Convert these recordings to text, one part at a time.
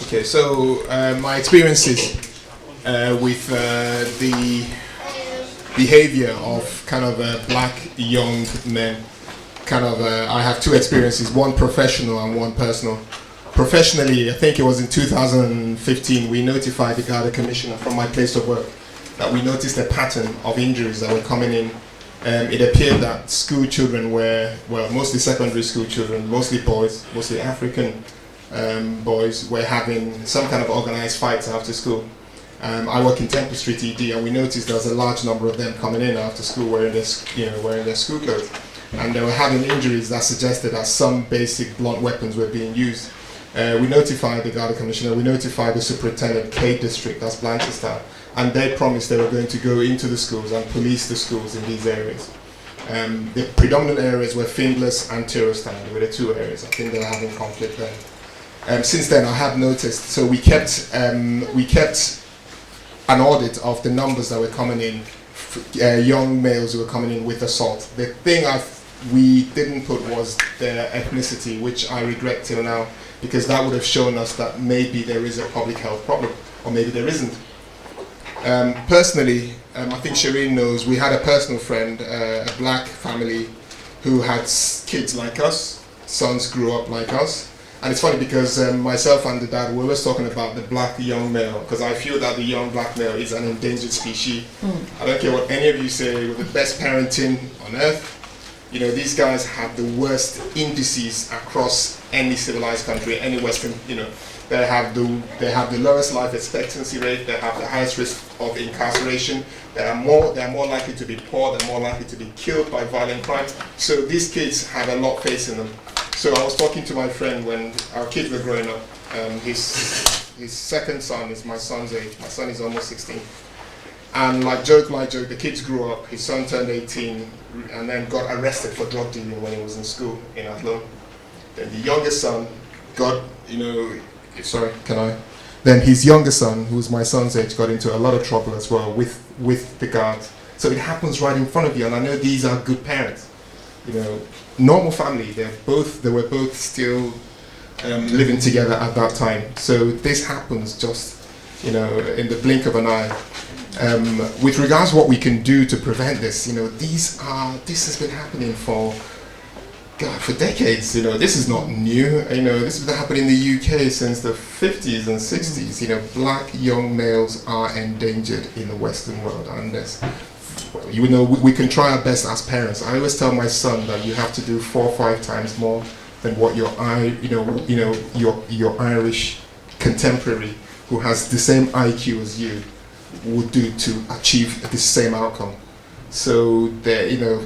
Okay, so my experiences with the behavior of kind of black young men, I have two experiences, one professional and one personal. Professionally, I think it was in 2015, we notified the Garda Commissioner from my place of work that we noticed a pattern of injuries that were coming in. It appeared that school children were, well, mostly secondary school children, mostly boys, mostly African boys, were having some kind of organized fights after school. I work in Temple Street ED, and we noticed there was a large number of them coming in after school wearing their school clothes. And they were having injuries that suggested that some basic blunt weapons were being used. We notified the Garda Commissioner, we notified the Superintendent K District, that's Blanchester, and they promised they were going to go into the schools and police the schools in these areas. The predominant areas were Findless and Tirostan. They were the two areas. I think they were having conflict there. Since then, I have noticed, so we kept an audit of the numbers that were coming in, young males who were coming in with assault. The thing we didn't put was their ethnicity, which I regret till now, because that would have shown us that maybe there is a public health problem, or maybe there isn't. Personally, I think Shireen knows, we had a personal friend, a black family, who had kids like us, sons grew up like us. And it's funny because myself and the dad, we were talking about the black young male, because I feel that the young black male is an endangered species. I don't care what any of you say, with the best parenting on earth, you know, these guys have the worst indices across any civilized country, any Western, you know. They have the lowest life expectancy rate, they have the highest risk of incarceration, they are more likely to be poor, they're more likely to be killed by violent crime. So these kids have a lot facing them. So I was talking to my friend when our kids were growing up. His second son is my son's age. My son is almost 16. And like joke, the kids grew up. His son turned 18 and then got arrested for drug dealing when he was in school in Athlone. Then the youngest son got, Then his younger son, who's my son's age, got into a lot of trouble as well with the guards. So it happens right in front of you, and I know these are good parents. You know, normal family, they were both still living together at that time. So this happens just, in the blink of an eye. With regards to what we can do to prevent this, this has been happening for decades. This is not new. This has been happening in the UK since the 50s and 60s. Black young males are endangered in the Western world, and we can try our best as parents. I always tell my son that you have to do 4 or 5 times more than what your Irish contemporary who has the same IQ as you would do to achieve the same outcome. So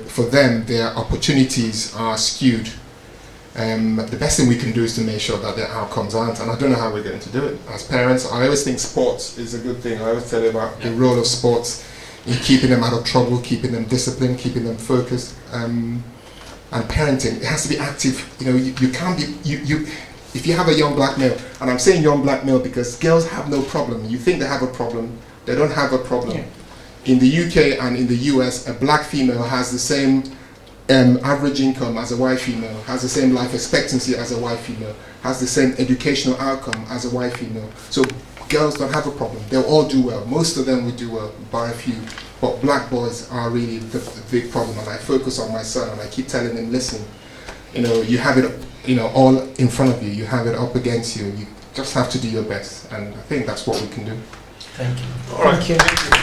for them, their opportunities are skewed. The best thing we can do is to make sure that their outcomes aren't, and I don't know how we're going to do it. As parents, I always think sports is a good thing. I always tell you about the role of sports in keeping them out of trouble, keeping them disciplined, keeping them focused, and parenting. It has to be active. You can't be, if you have a young black male, and I'm saying young black male because girls have no problem. You think they have a problem, they don't have a problem. Yeah. In the UK and in the US, a black female has the same average income as a white female, has the same life expectancy as a white female, has the same educational outcome as a white female. So girls don't have a problem. They'll all do well. Most of them will do well, bar a few. But black boys are really the big problem. And I focus on my son and I keep telling him, listen, you have it, all in front of you. You have it up against you. You just have to do your best. And I think that's what we can do. Thank you. All right. Thank you.